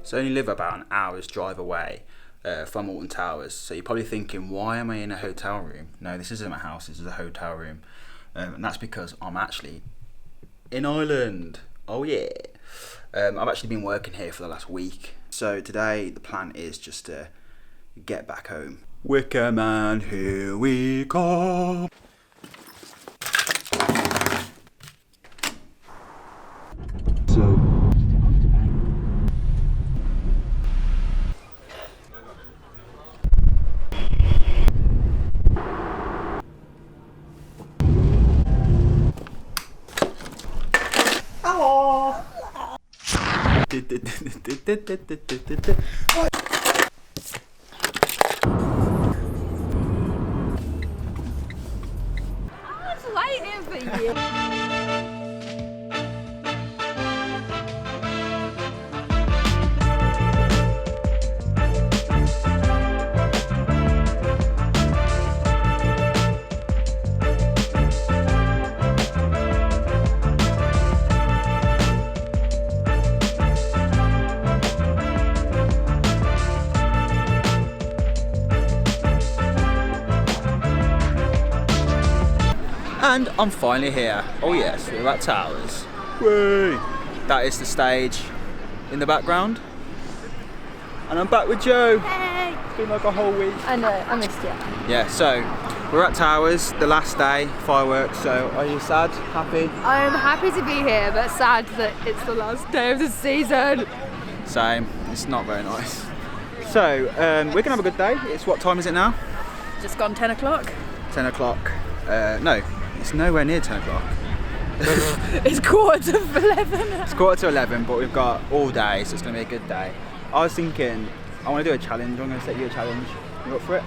So I only live about an hour's drive away from Alton Towers. So you're probably thinking, why am I in a hotel room? No, this isn't my house, this is a hotel room. And that's because I'm actually in Ireland. Oh yeah. I've actually been working here for the last week. So today the plan is just to get back home. Wicker Man, here we come. Waiting for you. And I'm finally here. Oh yes, we're at Towers. Whee! That is the stage in the background. And I'm back with Joe. Hey! It's been like a whole week. I know, I missed you. Yeah, so we're at Towers, the last day, fireworks. So are you sad, happy? I'm happy to be here, but sad that it's the last day of the season. Same, it's not very nice. So we're gonna have a good day. It's what time is it now? Just gone 10 o'clock. 10 o'clock. No, it's nowhere near 10 o'clock. It's 11:15. It's 11:15, but we've got all day, so it's going to be a good day. I was thinking, I want to do a challenge. I'm going to set you a challenge. You up for it?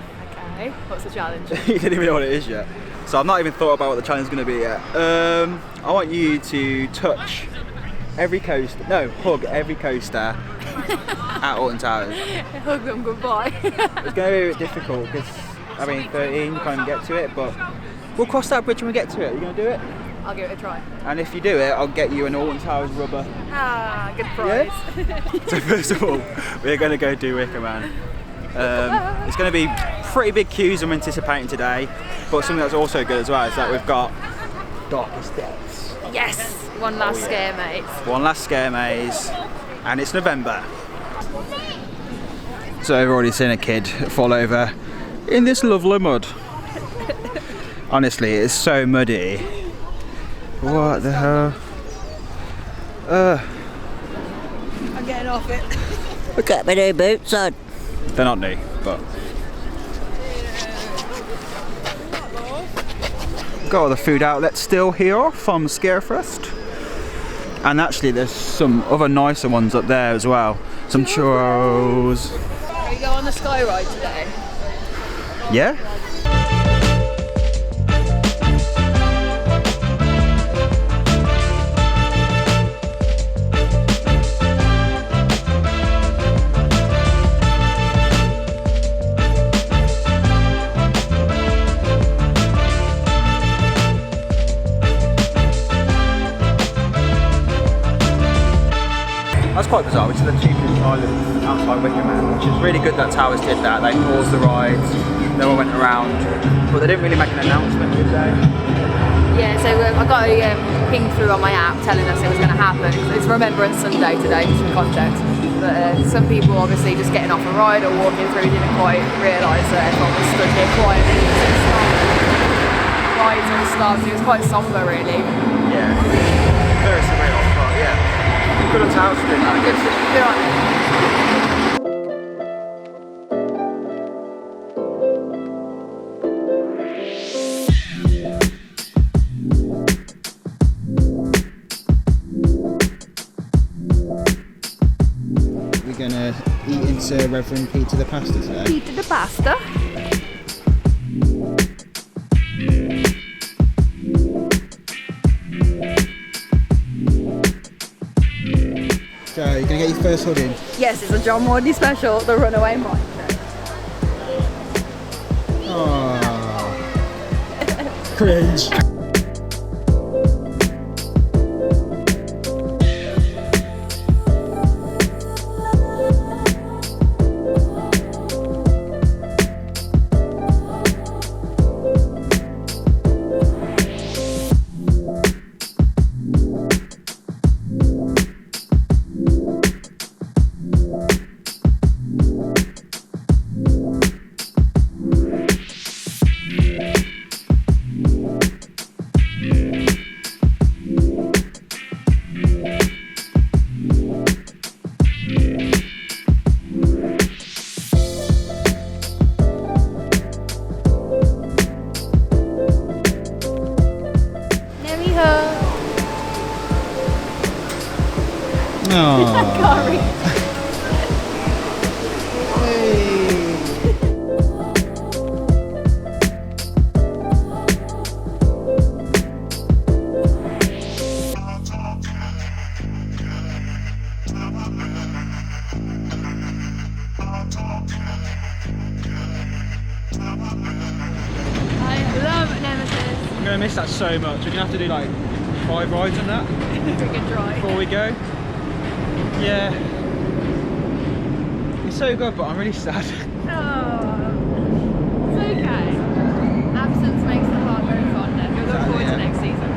Okay, what's the challenge? You didn't even know what it is yet. So I've not even thought about what the challenge is going to be yet. I want you to touch every coaster, no, hug every coaster at Alton Towers. Hug them goodbye. It's going to be a bit difficult because, I mean, 13, you can't even get to it, but we'll cross that bridge when we get to it. Are you going to do it? I'll give it a try. And if you do it, I'll get you an Alton Towers rubber. Ah, good prize. Yeah? So first of all, we're going to go do Wicker Man. It's going to be pretty big queues I'm anticipating today, but something that's also good as well is that we've got Darkest Depths. Yes! One last scare maze. One last scare maze, and it's November. So I've already seen a kid fall over in this lovely mud. Honestly, it's so muddy. What the hell? I'm getting off it. Look at my new boots on. They're not new, but got all the food outlets still here from Scarefest. And actually there's some other nicer ones up there as well. Some churros. Can we go on the sky ride today? Yeah? That's quite bizarre, which is the cheapest island outside Wicker Man, which is really good that Towers did that. They paused the rides, they all went around, but they didn't really make an announcement, did they? Yeah, so I got a ping through on my app telling us it was going to happen. It's Remembrance Sunday today, just for context. But some people obviously just getting off a ride or walking through didn't quite realise that everyone was stood here quietly. Rides all started, it was quite sombre really. Yeah, very surreal, but yeah. Good on Towers for doing that. Good on it. We're gonna eat into Reverend Peter the Pastor today. Peter the Pasta. So, you're gonna get your first hood in? Yes, it's a John Wardley special, the Runaway mic. Aww. Cringe. Oh. Can't reach. I love Nemesis. I'm gonna miss that so much. We're gonna have to do like 5 rides on that Freaking dry. before we go. Yeah. It's so good, but I'm really sad. Oh, it's okay. Absence makes the heart grow fonder. We'll look forward to next season.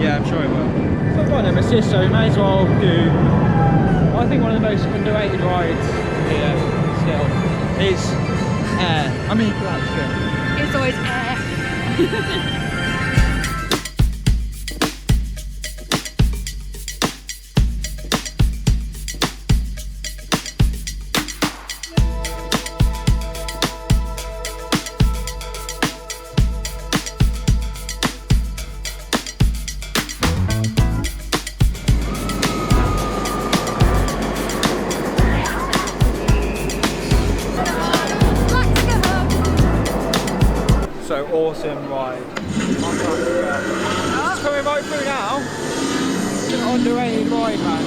Yeah, I'm sure it will. So I've got Nemesis, so we may as well do, I think one of the most underrated rides here still is Air. I mean Galactica. It's always air. So awesome ride. It's coming right through now. It's an underrated ride, man.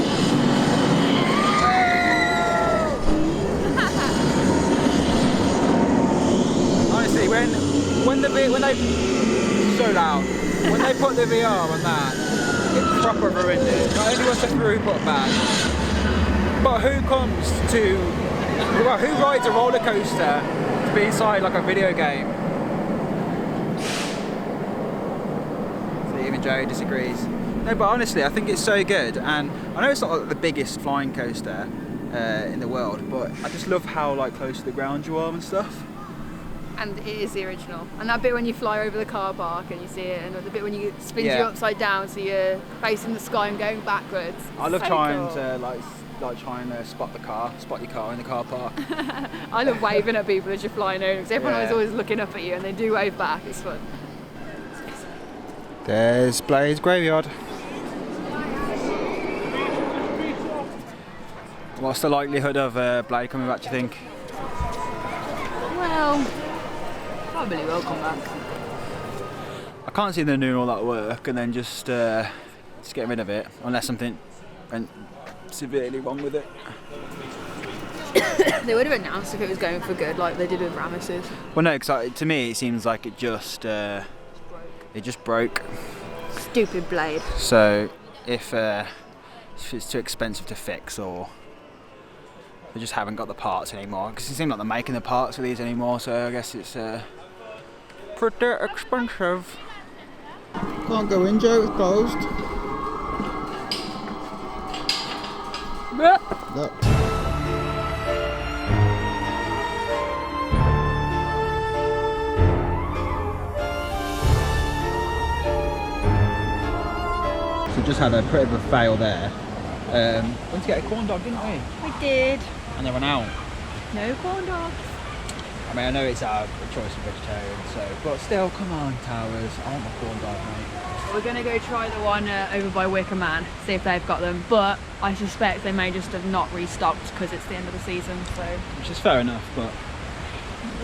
Honestly, when they so loud, when they put the VR on that, it proper ruined it. Not only was the throughput bad, but who rides a roller coaster to be inside like a video game? Even Joe disagrees. No, but honestly, I think it's so good, and I know it's not like the biggest flying coaster in the world, but I just love how like close to the ground you are and stuff. And it is the original. And that bit when you fly over the car park and you see it, and the bit when you spins Yeah. you upside down so you're facing the sky and going backwards. I love So trying cool. to trying to spot your car in the car park. I love waving at people as you're flying over because everyone Yeah. is always looking up at you and they do wave back. It's fun. There's Blade's graveyard. What's the likelihood of Blade coming back, do you think? Well, probably will come back. I can't see them doing all that work and then just getting rid of it, unless something went severely wrong with it. They would have announced if it was going for good, like they did with Nemesis. Well, no, because to me it seems like it just broke. Stupid Blade. So if it's too expensive to fix, or they just haven't got the parts anymore, because it seems like they're making the parts for these anymore. So I guess it's pretty expensive. Can't go in, Joe. It's closed. Look. So just had a pretty of a fail there. Went to get a corn dog, didn't we? We did. And they went out. No corn dogs. I mean, I know it's our choice of vegetarian, so, but still, come on, Towers. I want my corn dog, mate. We're going to go try the one over by Wicker Man, see if they've got them, but I suspect they may just have not restocked because it's the end of the season, so... Which is fair enough, but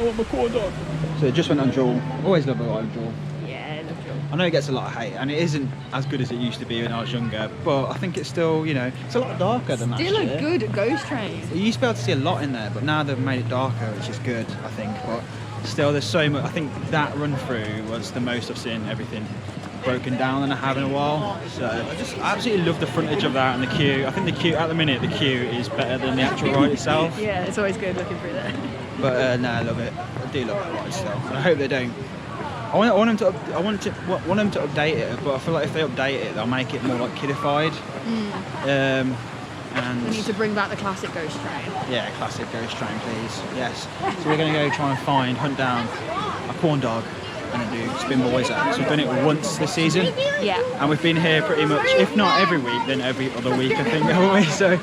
I want my corn dog. So it just went on Jewel. Always love a ride on Jewel. Yeah, love Jewel. I know it gets a lot of hate, and it isn't as good as it used to be when I was younger, but I think it's still, you know, it's a lot darker than last Still a year. good ghost train. You used to be able to see a lot in there, but now they've made it darker, which is good, I think. But still, there's so much. I think that run through was the most I've seen everything broken down than I have in a while. So I just absolutely love the frontage of that and the queue. I think the queue, at the minute, the queue is better than the actual ride itself. Yeah, it's always good looking through there. But no, I love it. I do love that ride still. And I hope they don't. I want them to update it, but I feel like if they update it, they'll make it more like kidified. And We need to bring back the classic ghost train. yeah, classic ghost train, please. Yes. So we're going to go try and hunt down a corn dog and then do Spinball Whizzer. So we've done it once this season. Yeah. And we've been here pretty much, if not every week, then every other week, I think, haven't we? So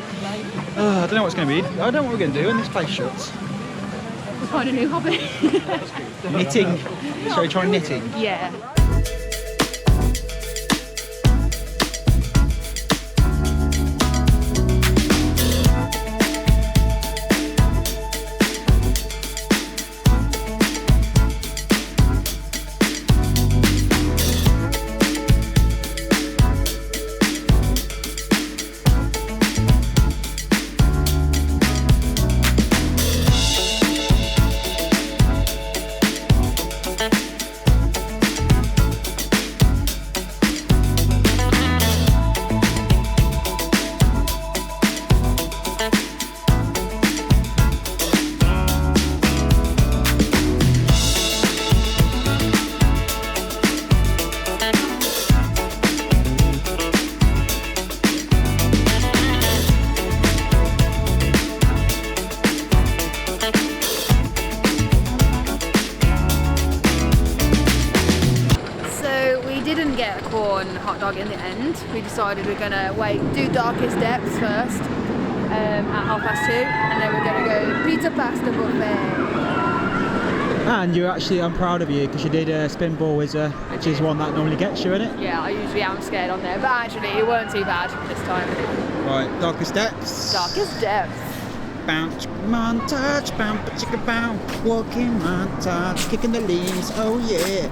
I don't know what's going to be. I don't know what we're going to do when this place shuts. We'll find a new hobby. Knitting. Shall we try knitting? Yeah. get a corn hot dog in the end. We decided we're gonna do Darkest Depths first at 2:30, and then we're gonna go pizza pasta buffet. And I'm proud of you because you did a Spinball Whizzer, which is one that normally gets you in it. Yeah, I usually am scared on there, but actually it weren't too bad this time. Right, Darkest Depths. Darkest Depths. Bounce, montage, bounce, chicka bounce, walking montage, kicking the leaves, oh yeah.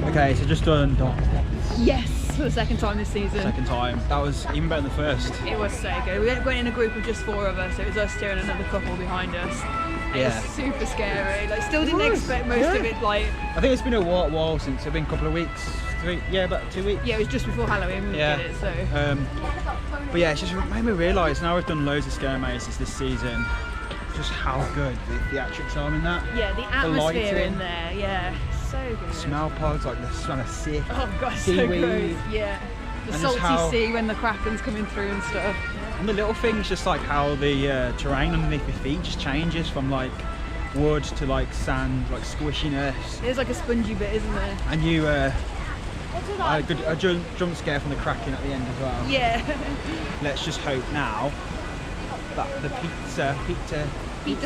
Okay, so just done Darkest Depths. Yes, for the second time this season. Second time. That was even better than the first. It was so good. We went in a group of just 4 of us. It was us two and another couple behind us. It Yeah. was super scary. Like, still didn't expect most of it. Like, I think it's been a while since. It's been a couple of weeks. About 2 weeks. yeah, it was just before Halloween. We Yeah. did it, so. But yeah, it's just made me realise now we've done loads of scare mazes this season, just how good the theatrics are in that. Yeah, the atmosphere lighting. in there. Yeah, so good. Smell pods, like the smell of sick. Oh god, so seaweed. good. Yeah. The And just salty how- sea when the Kraken's coming through and stuff. And the little things, just like how the terrain underneath your feet just changes from like wood to like sand, like squishiness. There's like a spongy bit, isn't there? And you I had a jump scare from the Kraken at the end as well. Yeah. Let's just hope now that the pizza Pizza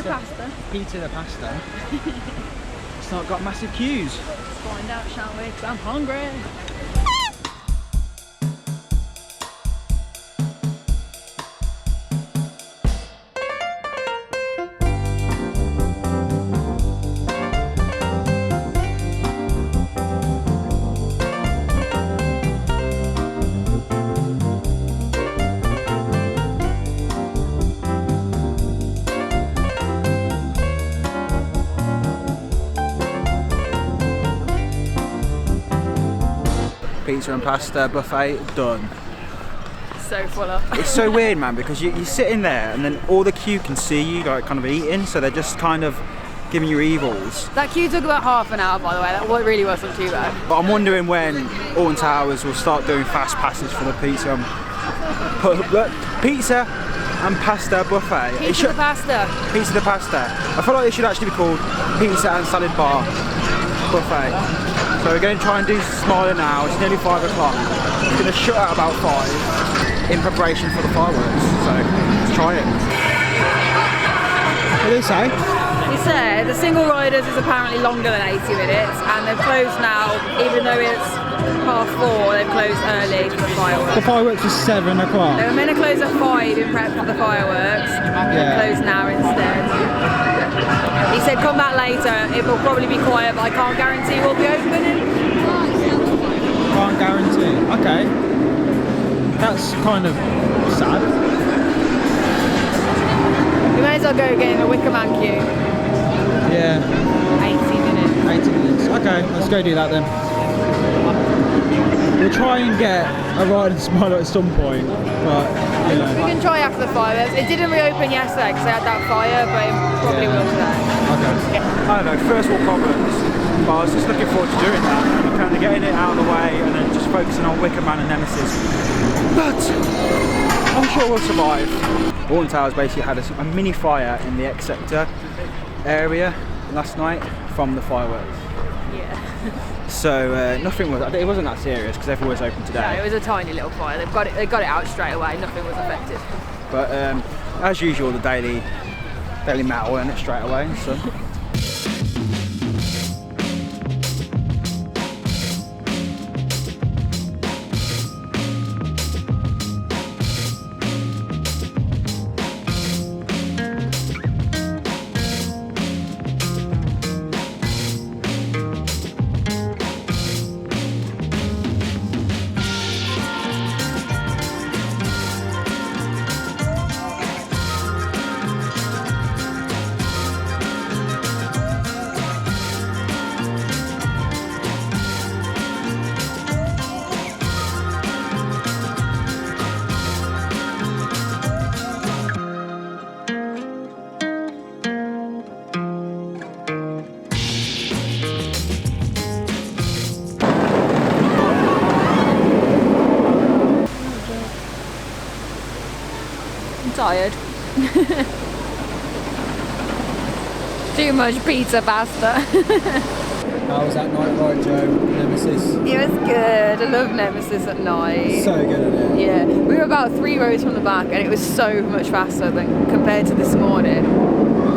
pasta. the pasta it's not got massive queues. Let's find out, shall we? 'Cause I'm hungry. Pizza and pasta buffet done. So full up. It's so weird, man, because you're sitting there and then all the queue can see you like kind of eating, so they're just kind of giving you evils. That queue took about half an hour, by the way. That really wasn't too bad. But I'm wondering when Alton Towers will start doing fast passes for the pizza and pasta buffet. Pizza the pasta. Pizza the pasta. I feel like it should actually be called pizza and salad bar buffet. So we're going to try and do smaller now. It's nearly 5 o'clock. It's going to shut at about 5 in preparation for the fireworks. So let's try it. What do they say? He said the single riders is apparently longer than 80 minutes, and they're closed now, even though it's 4:30, they've closed early for the fireworks. The fireworks was 7 o'clock. They were meant to close at 5 in prep for the fireworks, they're closed now instead. He said come back later, it will probably be quiet, but I can't guarantee we'll be opening. Can't guarantee. Okay. That's kind of sad. We may as well go get in the Wicker Man queue. Yeah. 80 minutes. 80 minutes. Okay, let's go do that then. We'll try and get a ride and smile at some point, but you know. We can try after the fireworks. It didn't reopen yesterday because they had that fire, but it probably will today. Okay. I don't know, first world problems, but I was just looking forward to doing that. Kind of getting it out of the way and then just focusing on Wicker Man and Nemesis. But I'm sure we'll survive. Alton Towers basically had a mini fire in the X sector area last night from the fireworks. Yeah. So nothing was. It wasn't that serious because everyone was open today. No, it was a tiny little fire. They got it out straight away. Nothing was affected. But as usual, the Daily Mail in it straight away. So. tired. Too much pizza pasta. How was that night ride, Joe? Nemesis. It was good. I love Nemesis at night. So good, isn't it? Yeah, we were about 3 rows from the back, and it was so much faster than compared to this morning.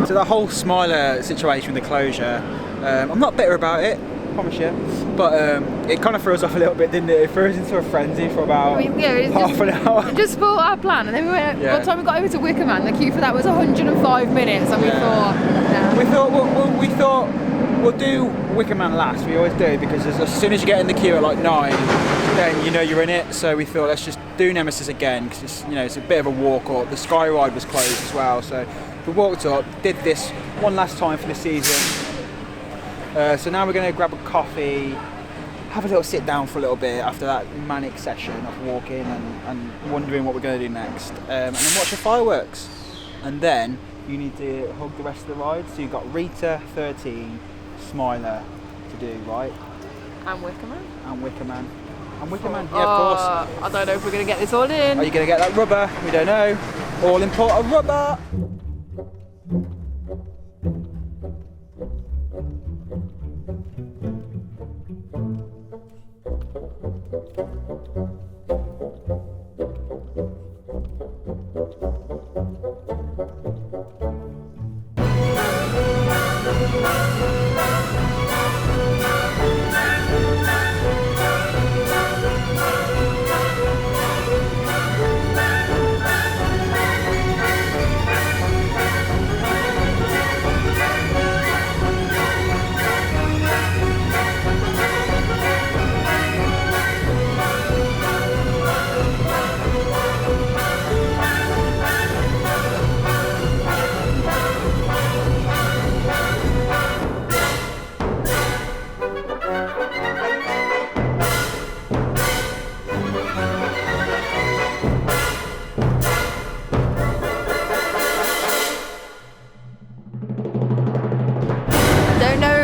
So the whole Smiler situation with the closure, I'm not bitter about it, I promise you, but it kind of threw us off a little bit, didn't it? It threw us into a frenzy for about half an hour. Just spoiled our plan, and then we went. By the time we got over to Wicker Man, the queue for that was 105 minutes, and we thought, we thought we'll do Wicker Man last. We always do, because as soon as you get in the queue at like 9, then you know you're in it. So we thought, let's just do Nemesis again, because it's, it's a bit of a walk up. The Sky Ride was closed as well, so we walked up, did this one last time for the season. So now we're going to grab a coffee, have a little sit down for a little bit after that manic session of walking and wondering what we're going to do next, and then watch the fireworks. And then you need to hug the rest of the ride. So you've got Rita, 13, Smiler to do, right? And Wicker Man. And Wicker Man. And Wicker Man, yeah, of course. I don't know if we're going to get this all in. Are you going to get that rubber? We don't know. All important rubber.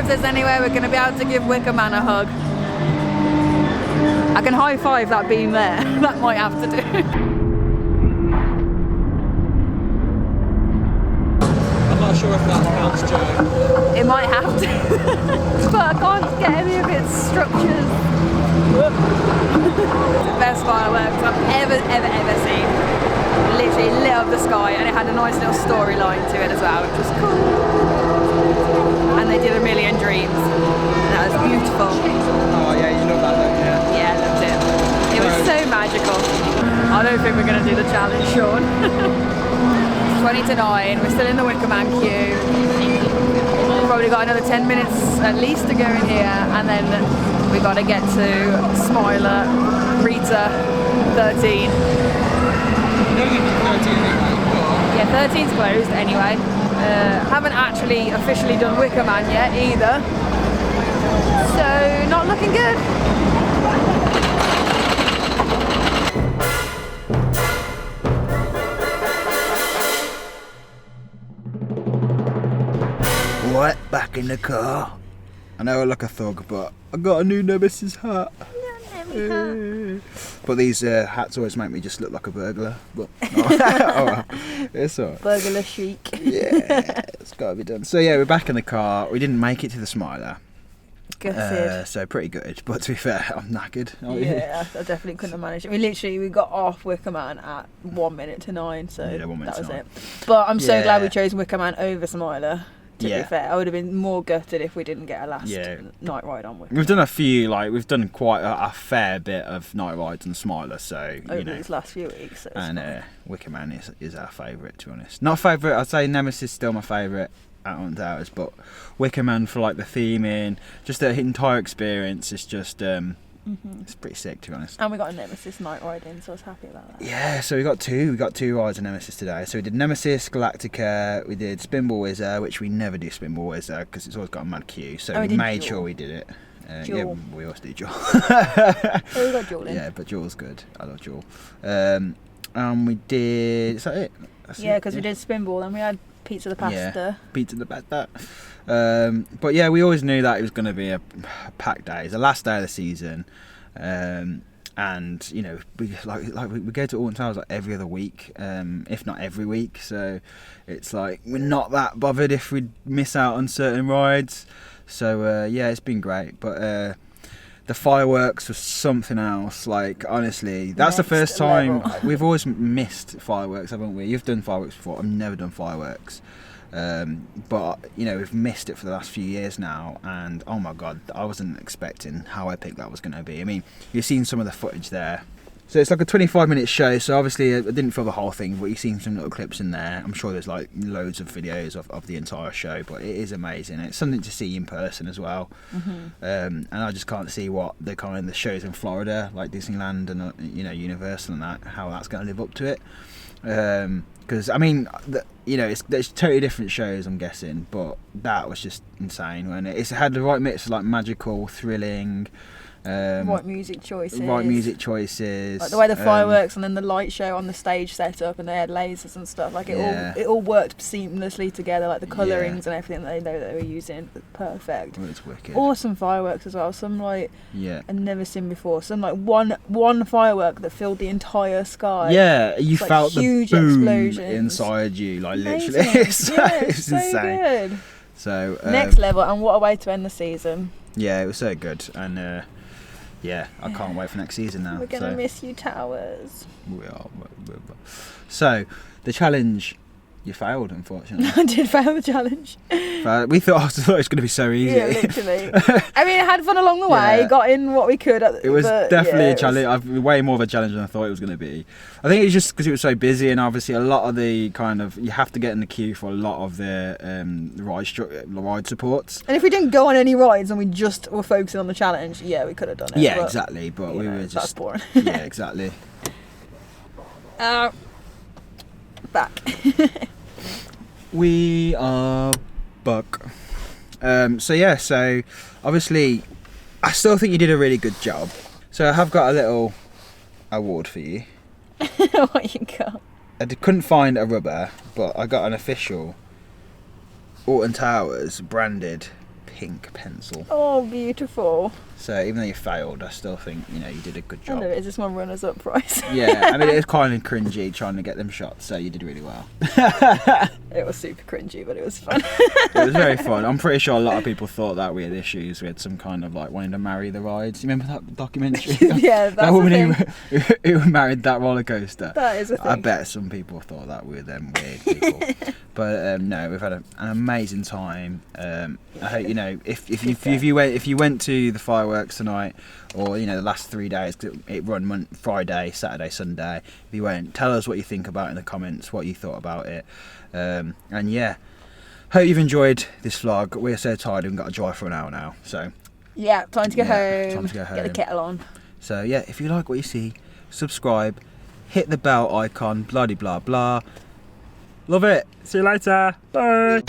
There's anywhere we're going to be able to give Wicker Man a hug. I can high five that beam there. That might have to do. I'm not sure if that counts, Joe. It might have to. But I can't get any of its structures. The best fireworks I've ever seen. Literally lit up the sky, and it had a nice little storyline to it as well, which was cool. And they did a million dreams. That was beautiful. Oh yeah, you love that, don't you? Yeah, I loved it. It was so magical. I don't think we're going to do the challenge, Sean. 20 to 9, we're still in the Wicker Man queue. We've probably got another 10 minutes at least to go in here, and then we've got to get to Smiler, Rita, 13. Yeah, 13's closed anyway. Haven't actually officially done Wicker Man yet either, so not looking good. What? Back in the car? I know I look a thug, but I got a new Nemesis hat. But these hats always make me just look like a burglar. But oh, it's alright. Burglar chic. Yeah, it's got to be done. So yeah, we're back in the car. We didn't make it to the Smiler. Gutted. So pretty good. But to be fair, I'm knackered. Yeah, I definitely couldn't have managed it. We got off Wicker Man at 1 minute to 9, so yeah, 1 minute that was to 9. it. But I'm so glad we chose Wicker Man over Smiler. To Yeah. be fair, I would have been more gutted if we didn't get a last night ride on Wicker. We've done a few, we've done quite a fair bit of night rides on Smiler, so over these last few weeks. So and Wicker Man is our favourite, to be honest. Not favourite, I'd say Nemesis is still my favourite at Alton Towers, but Wicker Man for like the theming, just the entire experience is just it's pretty sick, to be honest. And we got a Nemesis night ride in, so I was happy about that. Yeah, so we got two rides of Nemesis today. So we did Nemesis, Galactica, we did Spinball Whizzer, which we never do Spinball Whizzer because it's always got a mad queue, so we made sure we did it. Yeah, we always do Jewel. Oh, we got Jewel in. Yeah, but Jewel's good. I love Jewel. We did, is that it? Yeah, because we did Spinball and we had pizza the pasta. Yeah, pizza the pasta. But yeah, we always knew that it was going to be a packed day. It's the last day of the season. and you know, we go to Alton Towers like every other week, if not every week. So it's like we're not that bothered if we miss out on certain rides. So yeah, it's been great. But the fireworks was something else. Like honestly, that's the first time we've always missed fireworks, haven't we? You've done fireworks before. I've never done fireworks. But you know, we've missed it for the last few years now, and oh my god, I wasn't expecting how epic that was going to be. I mean, you've seen some of the footage there, so it's like a 25-minute show, so obviously I didn't film the whole thing, but you've seen some little clips in there. I'm sure there's like loads of videos of the entire show, but it is amazing. It's something to see in person as well. And I just can't see what the shows in Florida, like Disneyland and you know, Universal and that, how that's going to live up to it. Because I mean, you know, there's totally different shows, I'm guessing, but that was just insane. When it had the right mix of like magical, thrilling, right music choices, like the way the fireworks and then the light show on the stage set up, and they had lasers and stuff. Like it all worked seamlessly together. Like the colourings and everything that they were using, perfect. Well, it's wicked. Awesome fireworks as well. Some like I've never seen before. Some like one firework that filled the entire sky. Yeah, you felt the huge boom explosions inside you, like Amazing. literally. it's so insane. Good. So Next level, and what a way to end the season. Yeah, it was so good, and yeah, I can't wait for next season now. We're gonna miss you, Towers. We are. So the challenge, you failed, unfortunately. I did fail the challenge. We thought it was going to be so easy. Yeah, literally. I mean, I had fun along the way. Got in what we could. It was definitely a challenge. Way more of a challenge than I thought it was going to be. I think it's just because it was so busy, and obviously a lot of the you have to get in the queue for a lot of the ride supports. And if we didn't go on any rides and we just were focusing on the challenge, we could have done it. Yeah, exactly. But we were just that's boring. Yeah, exactly. Back. We are back. So obviously I still think you did a really good job. So I have got a little award for you. What you got? I couldn't find a rubber, but I got an official Alton Towers branded pink pencil. Oh, beautiful. So even though you failed, I still think, you know, you did a good job. I know, is this my runners-up prize? Yeah, I mean, it was kind of cringy trying to get them shots, so you did really well. It was super cringy, but it was fun. It was very fun. I'm pretty sure a lot of people thought that we had issues. We had some kind of like wanting to marry the rides. You remember that documentary? Yeah, that's that woman who married that roller coaster. That is a thing. I bet some people thought that we were them weird people. But no, we've had an amazing time. I hope, you know, if you went to the fireworks tonight, or you know, the last 3 days, 'cause it run Friday, Saturday, Sunday. If you went, tell us what you think about it in the comments, what you thought about it. And yeah, hope you've enjoyed this vlog. We're so tired, we've got to drive for an hour now, so yeah, time to go home. Time to go home. Get the kettle on. So yeah, if you like what you see, subscribe, hit the bell icon, bloody blah blah. Love it. See you later. Bye.